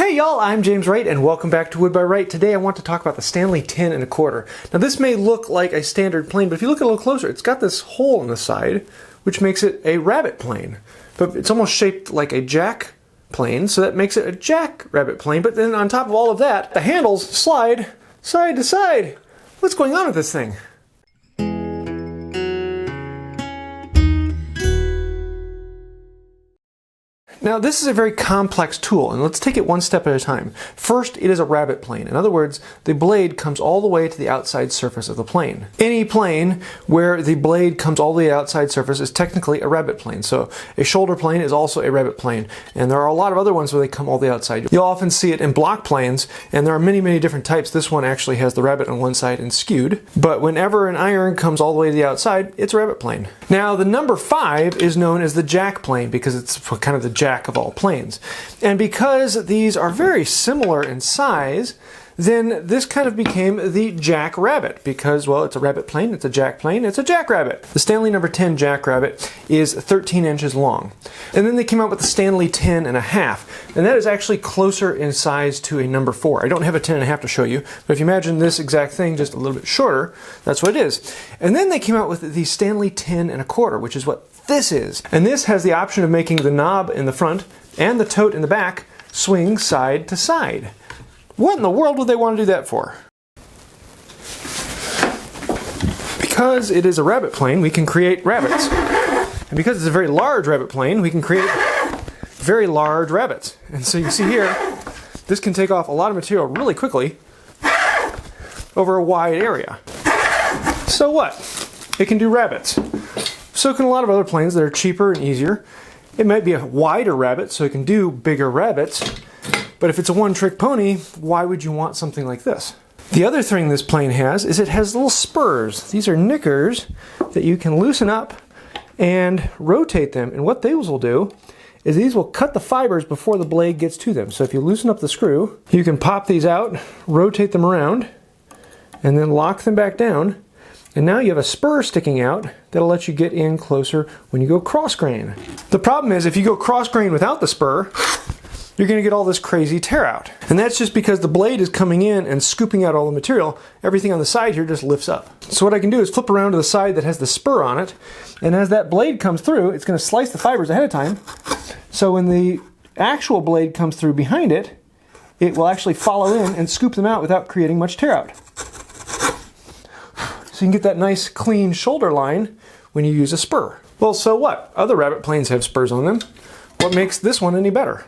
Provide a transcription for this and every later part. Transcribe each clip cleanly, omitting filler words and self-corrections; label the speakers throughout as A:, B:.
A: Hey y'all, I'm James Wright and welcome back to Wood by Wright. Today I want to talk about the Stanley 10 1/4. Now this may look like a standard plane, but if you look a little closer, it's got this hole in the side, which makes it a rabbet plane. But it's almost shaped like a jack plane, so that makes it a jackrabbit plane. But then on top of all of that, the handles slide side to side. What's going on with this thing? Now this is a very complex tool, and let's take it one step at a time. First, it is a rabbet plane. In other words, the blade comes all the way to the outside surface of the plane. Any plane where the blade comes all the way to the outside surface is technically a rabbet plane. So a shoulder plane is also a rabbet plane, and there are a lot of other ones where they come all the way outside. You'll often see it in block planes, and there are many different types. This one actually has the rabbet on one side and skewed, but whenever an iron comes all the way to the outside, it's a rabbet plane. Now the number 5 is known as the jack plane because it's kind of the jack of all planes. And because these are very similar in size, then this kind of became the Jackrabbit because, well, it's a rabbet plane, it's a jack plane, it's a jackrabbit. The Stanley number 10 Jackrabbit is 13 inches long. And then they came out with the Stanley 10 1/2, and that is actually closer in size to a number 4. I don't have a 10 1/2 to show you, but if you imagine this exact thing just a little bit shorter, that's what it is. And then they came out with the Stanley 10 1/4, which is what this is. And this has the option of making the knob in the front and the tote in the back swing side to side. What in the world would they want to do that for? Because it is a rabbet plane, we can create rabbets. And because it's a very large rabbet plane, we can create very large rabbets. And so you see here, this can take off a lot of material really quickly over a wide area. So what? It can do rabbets. So can a lot of other planes that are cheaper and easier. It might be a wider rabbet, so it can do bigger rabbets. But if it's a one-trick pony, why would you want something like this? The other thing this plane has is it has little spurs. These are knickers that you can loosen up and rotate them. And what these will do is these will cut the fibers before the blade gets to them. So if you loosen up the screw, you can pop these out, rotate them around, and then lock them back down. And now you have a spur sticking out that'll let you get in closer when you go cross grain. The problem is if you go cross grain without the spur, you're going to get all this crazy tear out. And that's just because the blade is coming in and scooping out all the material. Everything on the side here just lifts up. So what I can do is flip around to the side that has the spur on it, and as that blade comes through, it's going to slice the fibers ahead of time. So when the actual blade comes through behind it, it will actually follow in and scoop them out without creating much tear out. So you can get that nice clean shoulder line when you use a spur. Well, so what? Other rabbet planes have spurs on them. What makes this one any better?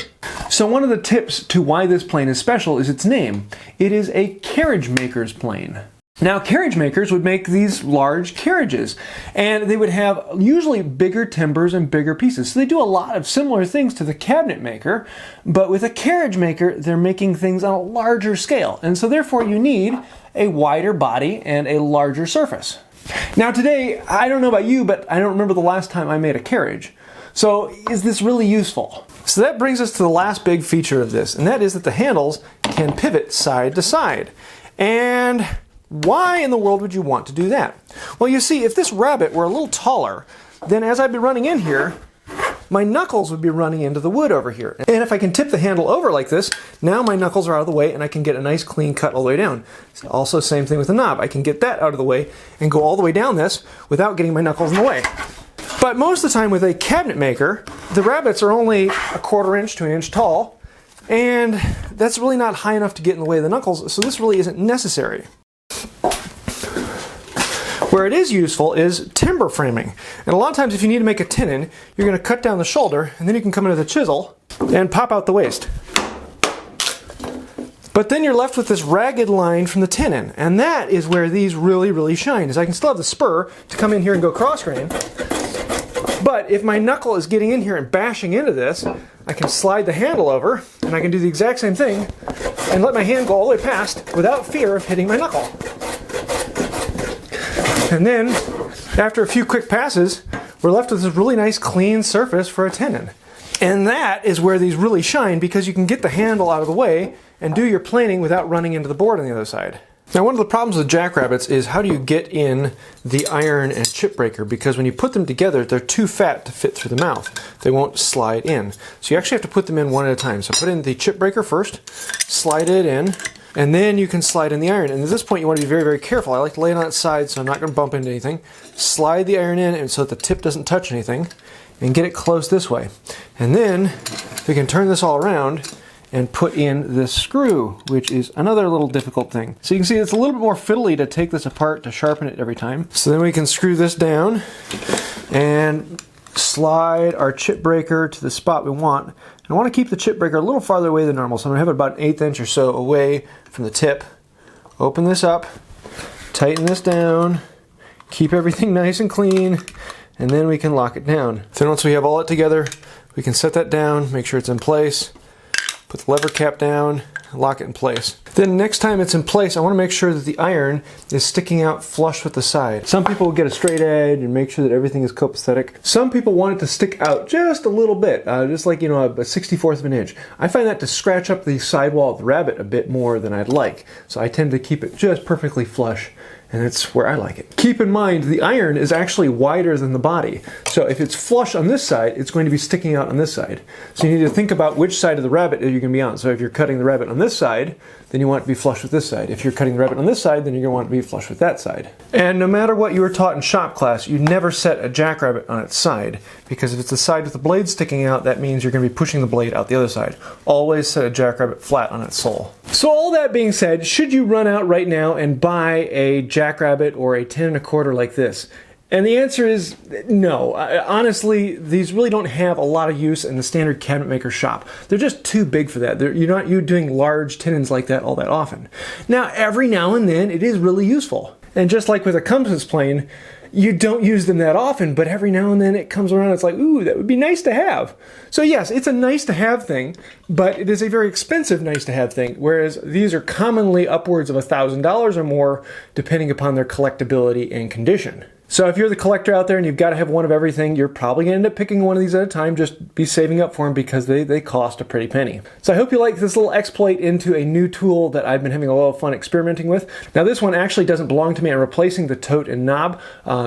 A: So one of the tips to why this plane is special is its name. It is a carriage maker's plane. Now carriage makers would make these large carriages, and they would have usually bigger timbers and bigger pieces. So they do a lot of similar things to the cabinet maker, but with a carriage maker they're making things on a larger scale, and so therefore you need a wider body and a larger surface. Now today, I don't know about you, but I don't remember the last time I made a carriage. So is this really useful? So that brings us to the last big feature of this, and that is that the handles can pivot side to side. And why in the world would you want to do that? Well, you see, if this rabbet were a little taller, then as I'd be running in here, my knuckles would be running into the wood over here. And if I can tip the handle over like this, now my knuckles are out of the way and I can get a nice clean cut all the way down. Also, same thing with the knob. I can get that out of the way and go all the way down this without getting my knuckles in the way. But most of the time with a cabinet maker, the rabbets are only 1/4 inch to an inch tall, and that's really not high enough to get in the way of the knuckles, so this really isn't necessary. Where it is useful is timber framing. And a lot of times if you need to make a tenon, you're going to cut down the shoulder, and then you can come into the chisel and pop out the waist. But then you're left with this ragged line from the tenon, and that is where these really shine. Is I can still have the spur to come in here and go cross grain, but if my knuckle is getting in here and bashing into this, I can slide the handle over, and I can do the exact same thing and let my hand go all the way past without fear of hitting my knuckle. And then, after a few quick passes, we're left with this really nice clean surface for a tenon. And that is where these really shine because you can get the handle out of the way and do your planing without running into the board on the other side. Now, one of the problems with jackrabbits is how do you get in the iron and chip breaker, because when you put them together, they're too fat to fit through the mouth. They won't slide in. So you actually have to put them in one at a time. So put in the chip breaker first, slide it in, and then you can slide in the iron. And at this point, you want to be very, very careful. I like to lay it on its side so I'm not going to bump into anything. Slide the iron in and so that the tip doesn't touch anything, and get it close this way. And then we can turn this all around and put in this screw, which is another little difficult thing. So you can see it's a little bit more fiddly to take this apart to sharpen it every time. So then we can screw this down and slide our chip breaker to the spot we want. And I want to keep the chip breaker a little farther away than normal, so I'm going to have it about 1/8 inch or so away from the tip. Open this up, tighten this down, keep everything nice and clean, and then we can lock it down. Then once we have all it together, we can set that down, make sure it's in place, put the lever cap down, lock it in place. Then next time it's in place, I want to make sure that the iron is sticking out flush with the side. Some people will get a straight edge and make sure that everything is copacetic. Some people want it to stick out just a little bit, just like, you know, a 1/64 of an inch. I find that to scratch up the sidewall of the rabbit a bit more than I'd like. So I tend to keep it just perfectly flush, and it's where I like it. Keep in mind, the iron is actually wider than the body. So if it's flush on this side, it's going to be sticking out on this side. So you need to think about which side of the rabbit you're going to be on. So if you're cutting the rabbit on this side, then you want it to be flush with this side. If you're cutting the rabbit on this side, then you're going to want it to be flush with that side. And no matter what you were taught in shop class, you never set a jackrabbit on its side, because if it's the side with the blade sticking out, that means you're going to be pushing the blade out the other side. Always set a jackrabbit flat on its sole. So all that being said, should you run out right now and buy a jackrabbit or a 10 1/4 like this? And the answer is no. Honestly, these really don't have a lot of use in the standard cabinet maker shop. They're just too big for that. You're doing large tenons like that all that often. Now, every now and then, it is really useful. And just like with a compass plane, you don't use them that often, but every now and then it comes around, it's like, ooh, that would be nice to have. So yes, it's a nice to have thing, but it is a very expensive nice to have thing, whereas these are commonly upwards of $1,000 or more, depending upon their collectability and condition. So if you're the collector out there and you've got to have one of everything, you're probably going to end up picking one of these at a time. Just be saving up for them because they cost a pretty penny. So I hope you like this little exploit into a new tool that I've been having a lot of fun experimenting with. Now this one actually doesn't belong to me. I'm replacing the tote and knob.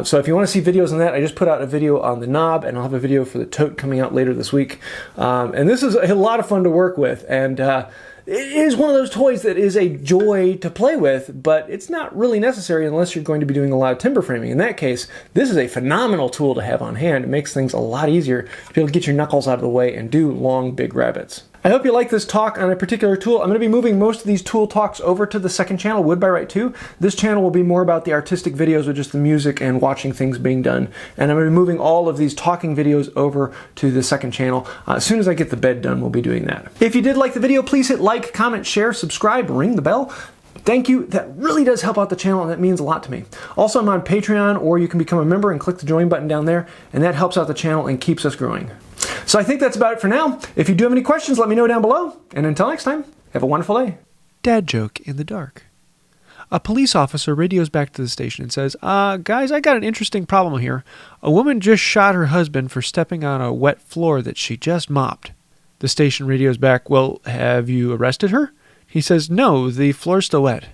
A: So if you want to see videos on that, I just put out a video on the knob, and I'll have a video for the tote coming out later this week. And this is a lot of fun to work with. And it is one of those toys that is a joy to play with, but it's not really necessary unless you're going to be doing a lot of timber framing. In that case, this is a phenomenal tool to have on hand. It makes things a lot easier to be able to get your knuckles out of the way and do long, big rabbits. I hope you like this talk on a particular tool. I'm going to be moving most of these tool talks over to the second channel, Wood by Wright 2. This channel will be more about the artistic videos with just the music and watching things being done. And I'm going to be moving all of these talking videos over to the second channel. As soon as I get the bed done, we'll be doing that. If you did like the video, please hit like, comment, share, subscribe, ring the bell. Thank you. That really does help out the channel, and that means a lot to me. Also, I'm on Patreon, or you can become a member and click the join button down there, and that helps out the channel and keeps us growing. So I think that's about it for now. If you do have any questions, let me know down below. And until next time, have a wonderful day. Dad joke in the dark. A police officer radios back to the station and says, guys, I got an interesting problem here. A woman just shot her husband for stepping on a wet floor that she just mopped. The station radios back, well, have you arrested her? He says, no, the floor's still wet.